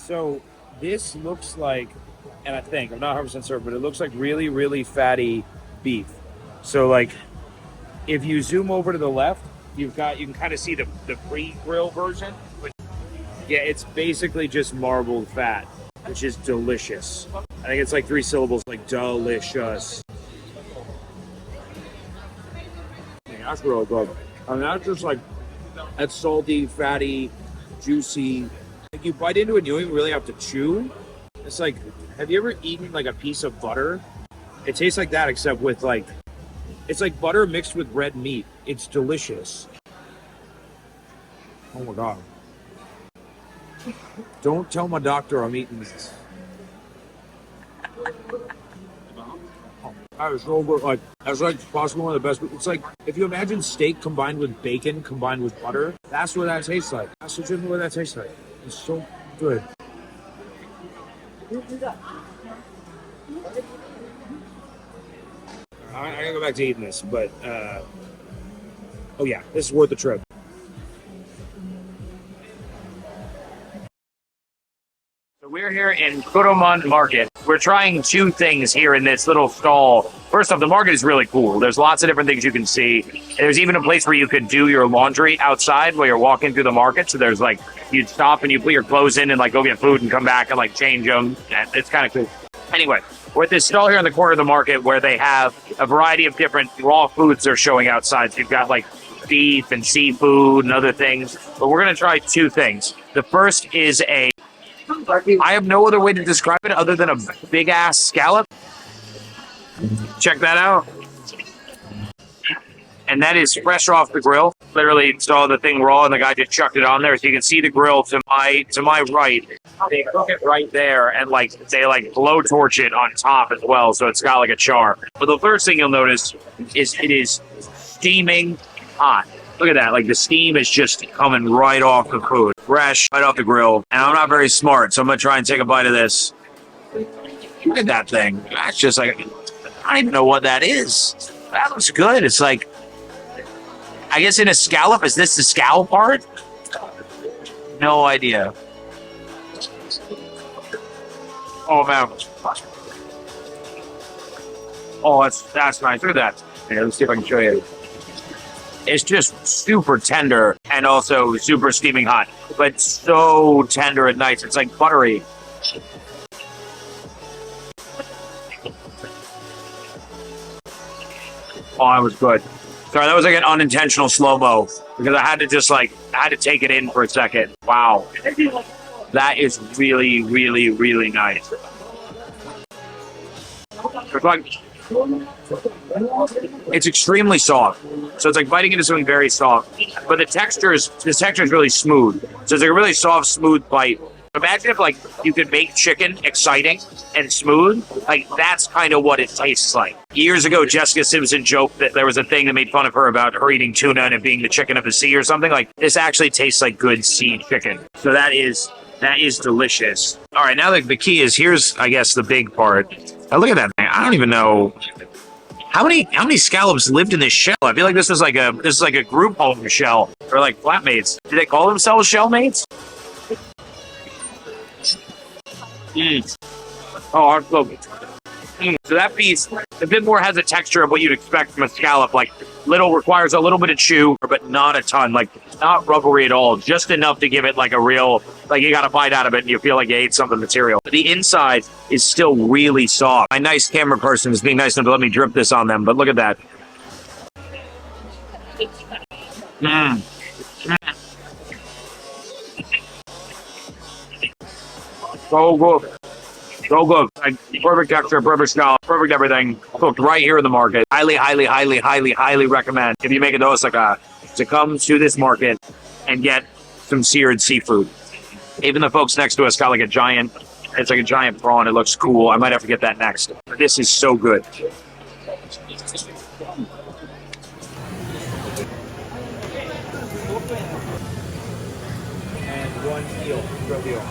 So this looks like, and I think, I'm not 100% certain, but it looks like really, really fatty beef. So like, if you zoom over to the left, you can kind of see the pre-grill version. Which, yeah, it's basically just marbled fat, which is delicious. I think it's like 3 syllables, like delicious. Yeah, that's really good. I mean, that's just like, that's salty, fatty, juicy. Like you bite into it, you don't even really have to chew. It's like, have you ever eaten like a piece of butter? It tastes like that, except with like, it's like butter mixed with red meat. It's delicious. Oh my God. Don't tell my doctor I'm eating this. That is so good. Like, that's like possibly one of the best. It's like, if you imagine steak combined with bacon combined with butter, that's what that tastes like. That's legitimately what that tastes like. It's so good. I gotta go back to eating this, but oh yeah, this is worth the trip. So we're here in Kuromon Market. We're trying 2 things here in this little stall. First off, the market is really cool. There's lots of different things you can see. There's even a place where you could do your laundry outside while you're walking through the market. So there's like, you'd stop and you put your clothes in and like go get food and come back and like change them. It's kind of cool. Anyway, we're at this stall here in the corner of the market where they have a variety of different raw foods they're showing outside. So you've got like beef and seafood and other things. But we're going to try 2 things. The first is I have no other way to describe it other than a big ass scallop. Check that out. And that is fresh off the grill. Literally saw the thing raw and the guy just chucked it on there. So you can see the grill to my right. They cook it right there and like they like blow torch it on top as well. So it's got like a char. But the first thing you'll notice is it is steaming hot. Look at that. Like the steam is just coming right off the food. Fresh, right off the grill. And I'm not very smart, so I'm going to try and take a bite of this. Look at that thing. That's just like, I don't even know what that is. That looks good. It's like, I guess in a scallop, is this the scallop part? No idea. Oh, man. Oh, that's nice. Look at that. Yeah, let's see if I can show you. It's just super tender and also super steaming hot, but so tender and nice. It's like buttery. Oh, that was good. Sorry, that was like an unintentional slow-mo because I had to take it in for a second. Wow. That is really, really, really nice. It's like, it's extremely soft. So it's like biting into something very soft. But the texture is really smooth. So it's like a really soft, smooth bite. Imagine if like you could make chicken exciting and smooth. Like that's kind of what it tastes like. Years ago, Jessica Simpson joked that there was a thing that made fun of her about her eating tuna and it being the chicken of the sea or something. Like this actually tastes like good sea chicken. So that is delicious. All right, now the key is here's I guess the big part. Now look at that thing. I don't even know how many scallops lived in this shell. I feel like this is like a group home shell or like flatmates. Do they call themselves shellmates? Oh, good. So that piece, a bit more has a texture of what you'd expect from a scallop. Like requires a little bit of chew, but not a ton. Like not rubbery at all. Just enough to give it like a real, like you got a bite out of it and you feel like you ate something material. But the inside is still really soft. My nice camera person is being nice enough to let me drip this on them. But look at that. So good. So good. Like, perfect texture, perfect scallop, perfect everything. Cooked right here in the market. Highly, highly, highly, highly, highly recommend if you make it to Osaka to come to this market and get some seared seafood. Even the folks next to us got like a giant prawn. It looks cool. I might have to get that next. But this is so good. And one eel, grilled eel.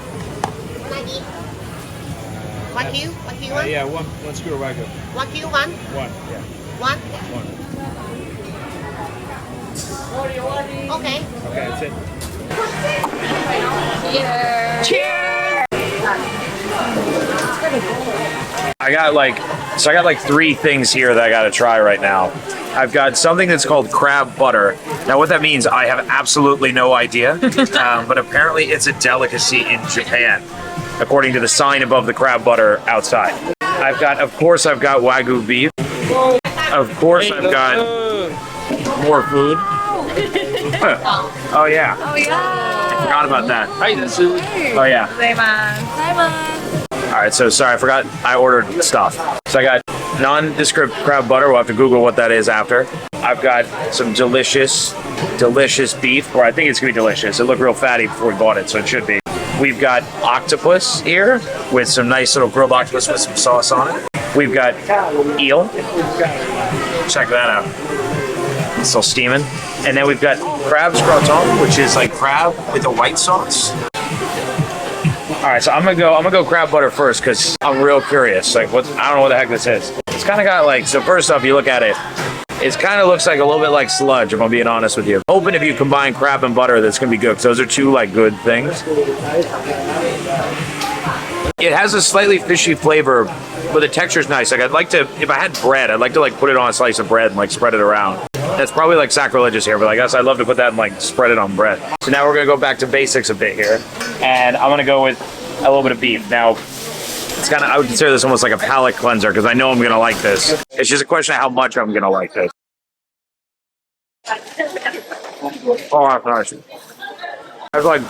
Wagyu? Wagyu one? Yeah, one skewer Wagyu. Wagyu one? One, yeah. One? One. Okay. Okay, that's it. Cheers! Cheers! I got like three things here that I got to try right now. I've got something that's called crab butter. Now, what that means, I have absolutely no idea, but apparently it's a delicacy in Japan, according to the sign above the crab butter outside. Of course, I've got Wagyu beef. Of course, I've got more food. Oh yeah. Oh yeah. I forgot about that. Oh yeah. All right, so sorry, I forgot I ordered stuff. So I got nondescript crab butter. We'll have to Google what that is after. I've got some delicious beef, or I think it's gonna be delicious. It looked real fatty before we bought it, so it should be. We've got octopus here with some nice little grilled octopus with some sauce on it. We've got eel. Check that out. It's still steaming. And then we've got crab's gratin, which is like crab with a white sauce. All right, so I'm gonna go crab butter first because I'm real curious. Like, I don't know what the heck this is. It's kind of got like, so first off, you look at it, it kind of looks like a little bit like sludge, if I'm being honest with you. Hoping if you combine crab and butter, that's gonna be good, because those are two like good things. It has a slightly fishy flavor, but the texture's nice. Like, I'd like to, if I had bread, I'd like to like put it on a slice of bread and like spread it around. That's probably like sacrilegious here, but I guess I'd love to put that and like spread it on bread. So now we're gonna go back to basics a bit here, and I'm gonna go with a little bit of beef. Now, it's kind of, I would consider this almost like a palate cleanser because I know I'm gonna like this. It's just a question of how much I'm gonna like this. Oh, that's nice. I was like,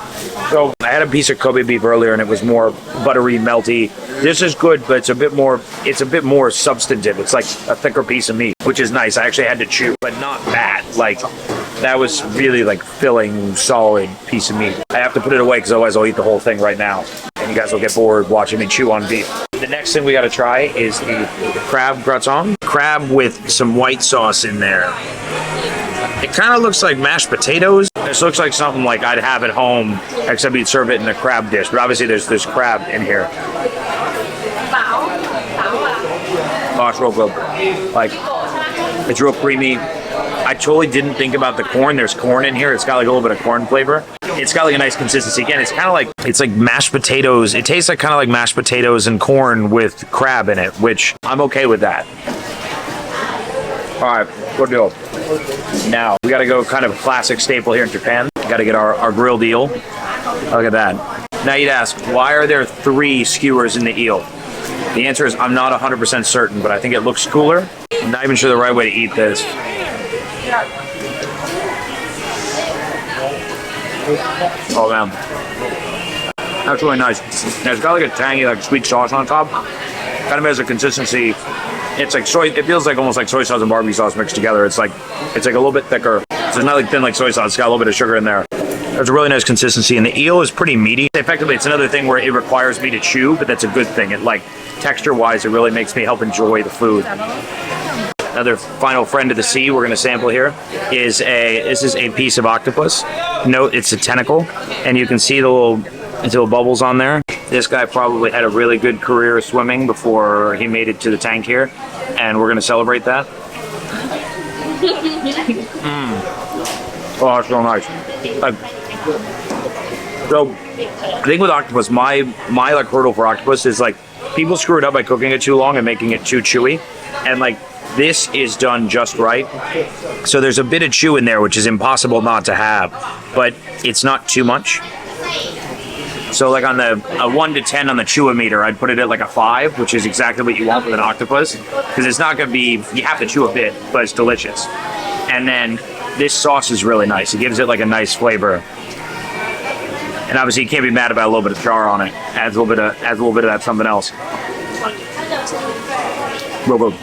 so I had a piece of Kobe beef earlier and it was more buttery, melty. This is good, but it's a bit more substantive. It's like a thicker piece of meat, which is nice. I actually had to chew, but not bad. Like, that was really like filling, solid piece of meat. I have to put it away because otherwise I'll eat the whole thing right now. And you guys will get bored watching me chew on beef. The next thing we got to try is the crab gratin. Crab with some white sauce in there. It kind of looks like mashed potatoes. This looks like something like I'd have at home, except you'd serve it in a crab dish. But obviously there's crab in here. Oh, it's real good. Like, it's real creamy. I totally didn't think about the corn. There's corn in here. It's got like a little bit of corn flavor. It's got like a nice consistency. Again, it's kind of like, it's like mashed potatoes. It tastes like kind of like mashed potatoes and corn with crab in it, which I'm okay with that. All right, good deal. Now, we got to go kind of a classic staple here in Japan. Got to get our grilled eel. Look at that. Now you'd ask, why are there 3 skewers in the eel? The answer is I'm not 100% certain, but I think it looks cooler. I'm not even sure the right way to eat this. Oh man, that's really nice. And it's got like a tangy, like sweet sauce on top. Kind of has a consistency. It's like soy. It feels like almost like soy sauce and barbecue sauce mixed together. It's like a little bit thicker. So it's not like thin like soy sauce. It's got a little bit of sugar in there. There's a really nice consistency, and the eel is pretty meaty. Effectively, it's another thing where it requires me to chew, but that's a good thing. It like texture-wise, it really makes me help enjoy the food. Another final friend of the sea we're going to sample here is this is a piece of octopus. Note it's a tentacle, and you can see the little bubbles on there. This guy probably had a really good career swimming before he made it to the tank here, and we're going to celebrate that. Oh, it's so nice. So I think with octopus, my like hurdle for octopus is like people screw it up by cooking it too long and making it too chewy, and like this is done just right. So there's a bit of chew in there, which is impossible not to have, but it's not too much. So like on a 1 to 10 on the chew-o-meter, I'd put it at like a 5, which is exactly what you want with an octopus, because it's not going to be, you have to chew a bit, but it's delicious. And then this sauce is really nice. It gives it like a nice flavor. And obviously you can't be mad about a little bit of char on it. Adds a little bit of that something else. Real good.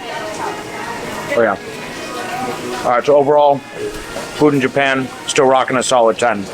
Oh yeah. All right, so overall, food in Japan, still rocking a solid 10.